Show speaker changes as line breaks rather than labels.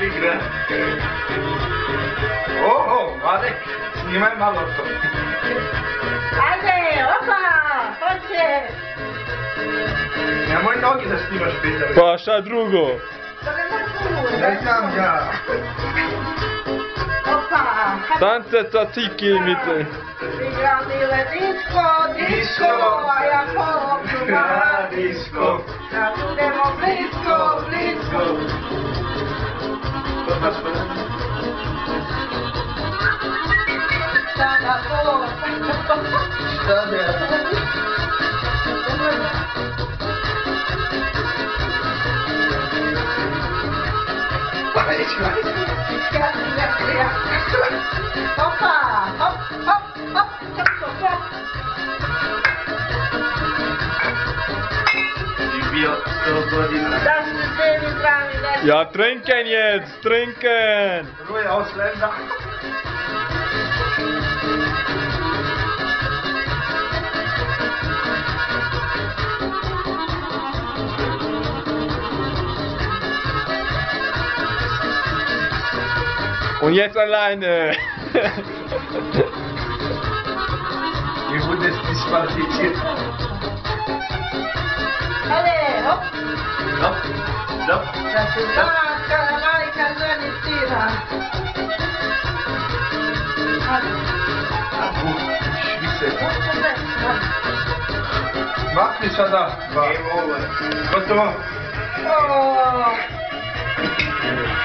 igra.
Oho, Alek, snimaj malo to.
Ajde, opa, hoće.
Nemoj nogi da snimaš, Petar.
Pa šta drugo?
Da ne mogu.
Ne znam ja.
Opa.
Tanceca tikimite.
Igrali ledičko, disko, a ja polopnu na disko. Da budemo blisko, blisko. Sada to.
Šta da je?
Opa, hop, hop, hop, hop, hop.
I bio 100 godina.
Da ste tebi zdravi, da ste...
Ja trinken jetzt, trinken!
Ruhe Ausländer.
Und jetzt alleine!
Ihr wurdet disqualifiziert.
Ajde, hop.
Stop, stop.
Da se zna majka ženi sina.
Švice. Makni sada.
Game over.
Gotovo.
Oh.